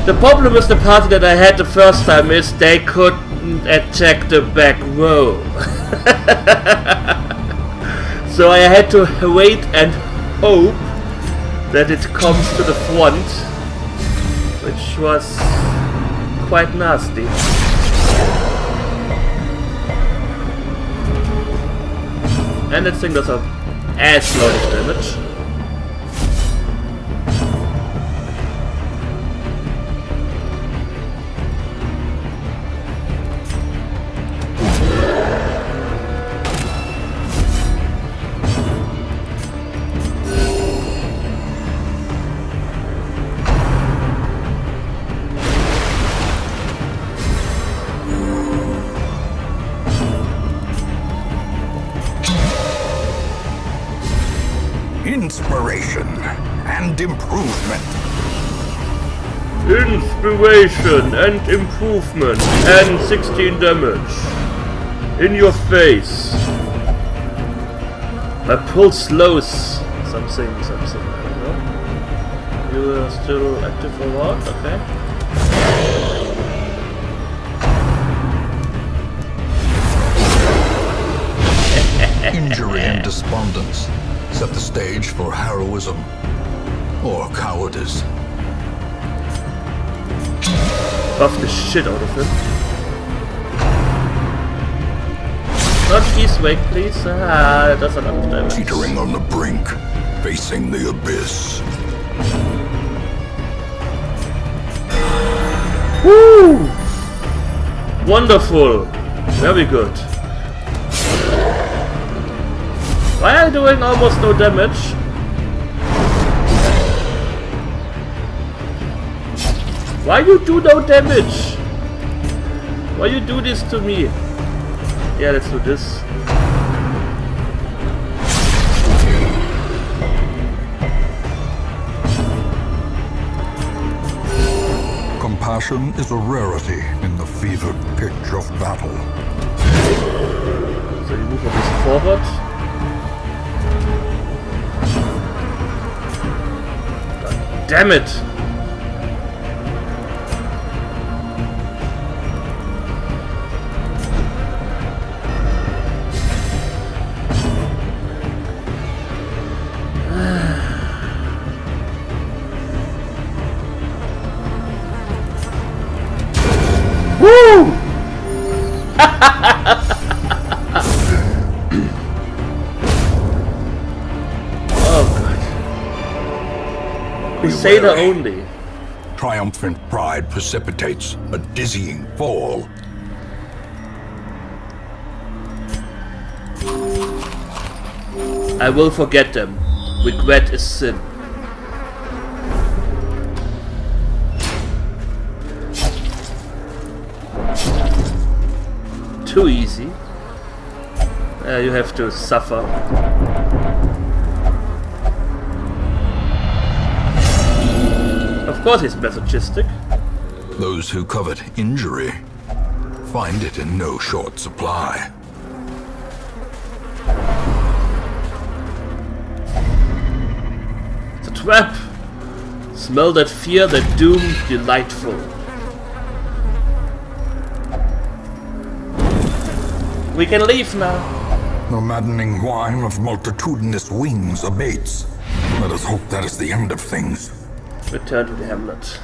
The problem with the party that I had the first time is they couldn't attack the back row. So I had to wait and hope that it comes to the front, which was quite nasty. And that thing does a ass load of damage. Inspiration and improvement. Inspiration and improvement and 16 damage. In your face. My pulse slows. Something, I don't know. You are still active for what? Okay. Injury and despondence set the stage for heroism or cowardice. Buff the shit out of him. Not his way, please. Ah, that does a lot of damage. Teetering on the brink, facing the abyss. Woo! Wonderful. Very good. Why are you doing almost no damage? Why you do no damage? Why you do this to me? Yeah, let's do this. Compassion is a rarity in the fevered pitch of battle. So you move a bit forward. Damn it! Woo! Crusader only. Triumphant pride precipitates a dizzying fall. I will forget them. Regret is sin. Too easy. You have to suffer. Of course he's masochistic. Those who covet injury find it in no short supply. It's a trap. Smell that fear, that doom, delightful. We can leave now. The maddening whine of multitudinous wings abates. Let us hope that is the end of things. Return to the hamlet.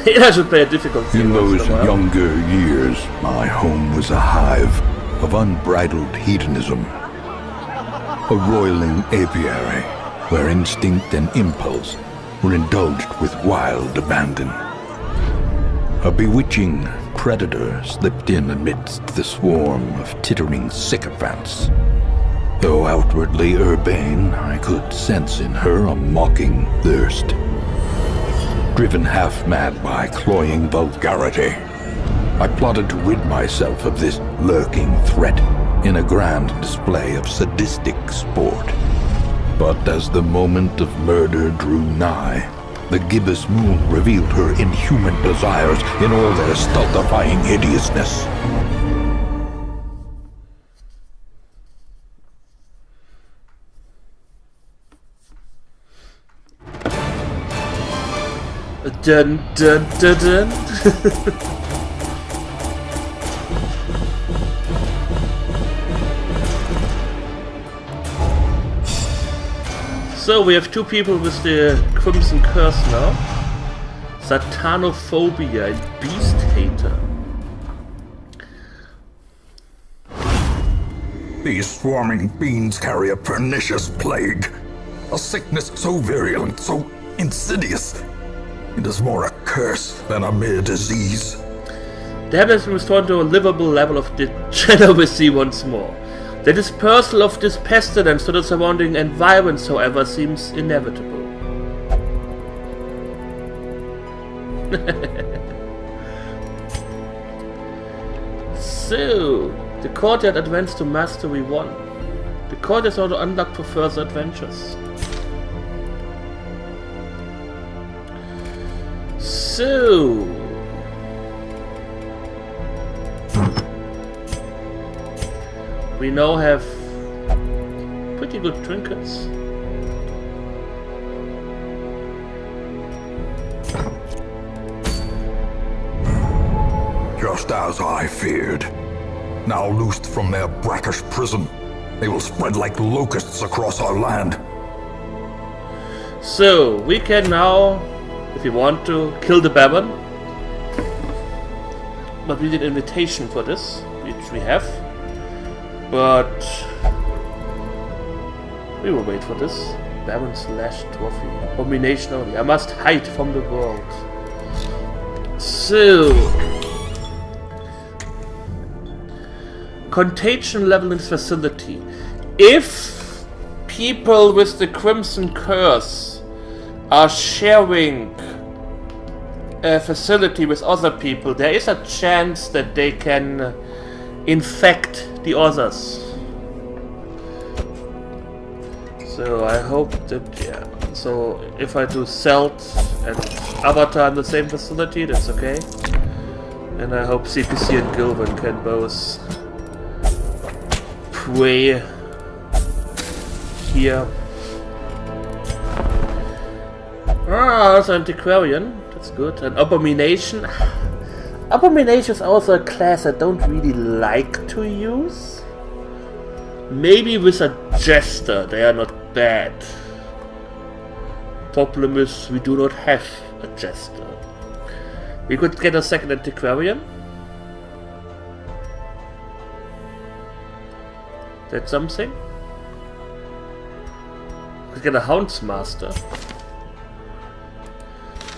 I should play a difficult theme. In those younger years, my home was a hive of unbridled hedonism. A roiling apiary where instinct and impulse were indulged with wild abandon. A bewitching predator slipped in amidst the swarm of tittering sycophants. Though outwardly urbane, I could sense in her a mocking thirst. Driven half-mad by cloying vulgarity, I plotted to rid myself of this lurking threat in a grand display of sadistic sport. But as the moment of murder drew nigh, the gibbous moon revealed her inhuman desires in all their stultifying hideousness. Dun dun dun dun. So we have two people with the Crimson Curse now. Satanophobia and Beast Hater. These swarming fiends carry a pernicious plague. A sickness so virulent, so insidious. It is more a curse than a mere disease. The heaven has been restored to a livable level of degeneracy once more. The dispersal of this pestilence to the surrounding environs, however, seems inevitable. So, the courtyard advanced to Mastery 1. The courtyard is also unlocked for further adventures. So, we now have pretty good trinkets. Just as I feared. Now loosed from their brackish prison, they will spread like locusts across our land. So, we can now, if we want to, kill the Baron. But we need an invitation for this, which we have. But we will wait for this. Baron slash trophy. Abomination only. I must hide from the world. So, contagion level in this facility. If people with the Crimson Curse are sharing a facility with other people, there is a chance that they can infect the others. So I hope that, yeah. So if I do Celt and Avatar in the same facility, that's okay. And I hope CPC and Gilvin can both pray here. Ah, also Antiquarian. That's good. An Abomination. Abomination is also a class I don't really like to use. Maybe with a Jester, they are not bad. Problem is, we do not have a Jester. We could get a second Antiquarian. That's something. We could get a Houndsmaster.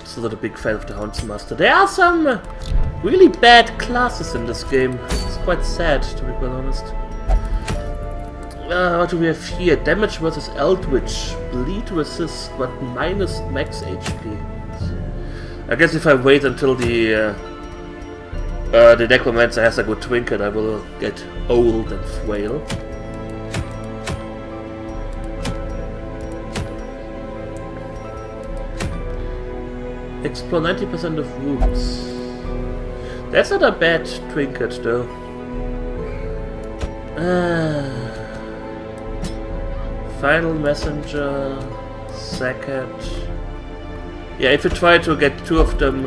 Still not a big fan of the Houndsmaster. There are some really bad classes in this game. It's quite sad, to be quite honest. What do we have here? Damage versus Eldritch. Bleed resist, but minus max HP. I guess if I wait until the Necromancer has a good trinket, I will get old and frail. Explore 90% of rooms. That's not a bad trinket though. Final Messenger, Sacket. Yeah, if you try to get two of them,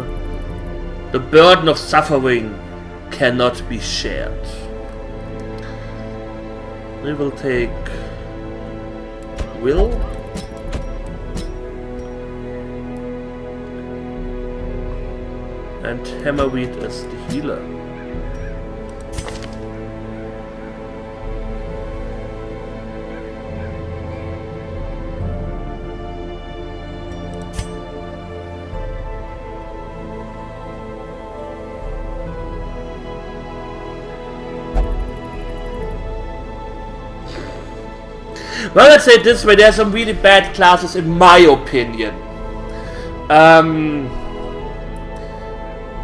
the burden of suffering cannot be shared. We will take Will. And Hammerweed as the healer. Well, let's say it this way, there are some really bad classes in my opinion.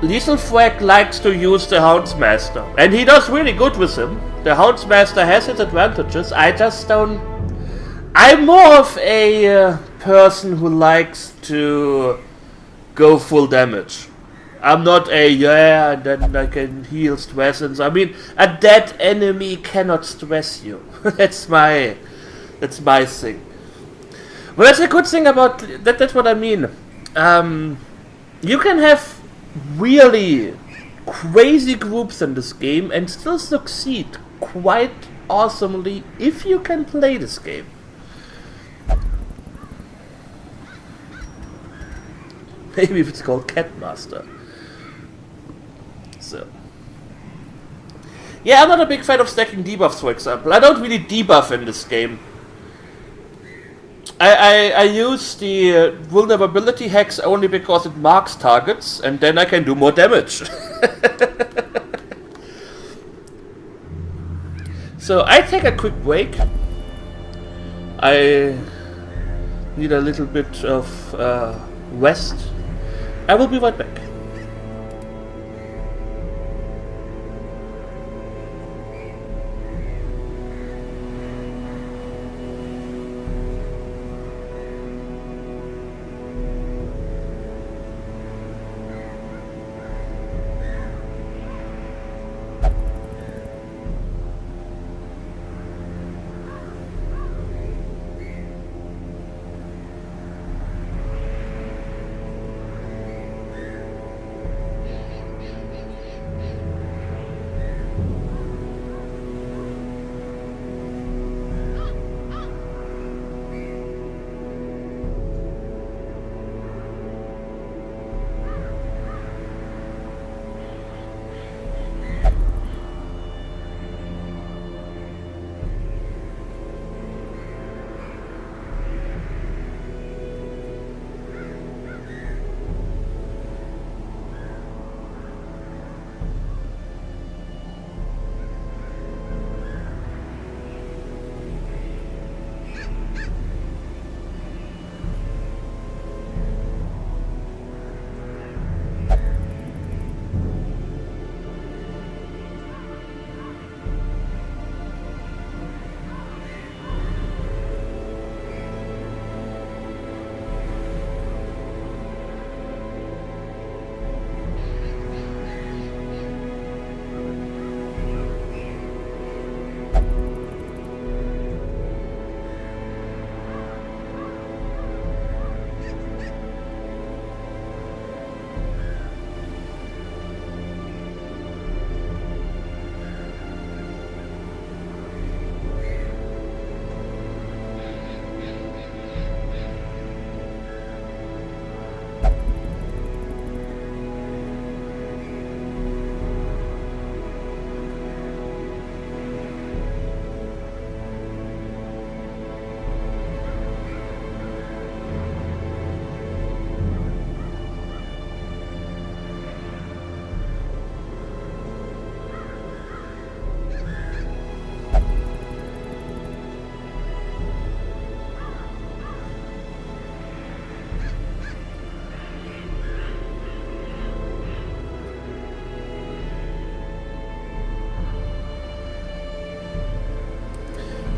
Lethal Frag likes to use the Houndsmaster, and he does really good with him. The Houndsmaster has its advantages. I just don't... I'm more of a person who likes to go full damage. I'm not a, yeah, and then I can heal stress, and so, I mean, a dead enemy cannot stress you. That's my thing. Well, that's a good thing about... That's what I mean. You can have really crazy groups in this game and still succeed quite awesomely if you can play this game. Maybe if it's called Catmaster. So. Yeah, I'm not a big fan of stacking debuffs, for example. I don't really debuff in this game. I use the vulnerability hacks only because it marks targets, and then I can do more damage. So I take a quick break. I need a little bit of rest. I will be right back.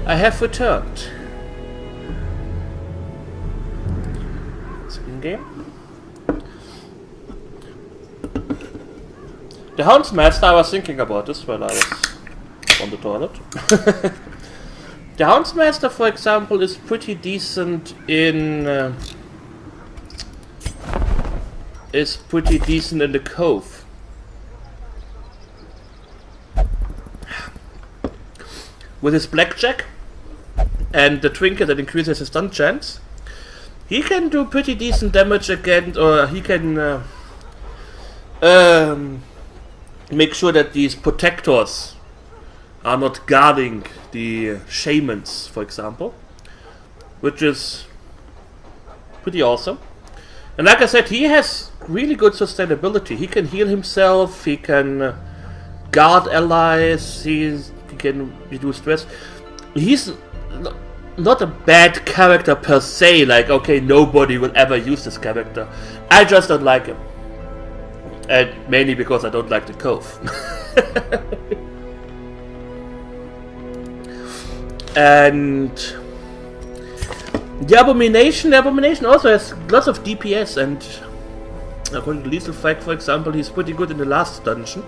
I have returned. Screen game. The Houndsmaster, I was thinking about this when I was on the toilet. The Houndsmaster, for example, is pretty decent in the Cove. With his blackjack and the trinket that increases his stun chance, he can do pretty decent damage against, or he can make sure that these protectors are not guarding the shamans, for example, which is pretty awesome. And like I said, he has really good sustainability. He can heal himself, he can guard allies, he can reduce stress. He's not a bad character per se, like, okay, nobody will ever use this character. I just don't like him. And mainly because I don't like the Cove. And the Abomination also has lots of DPS, and according to Lethal Fact, for example, he's pretty good in the last dungeon.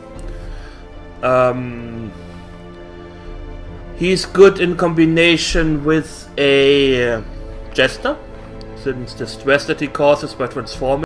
He's good in combination with a Jester, since the stress that he causes by transforming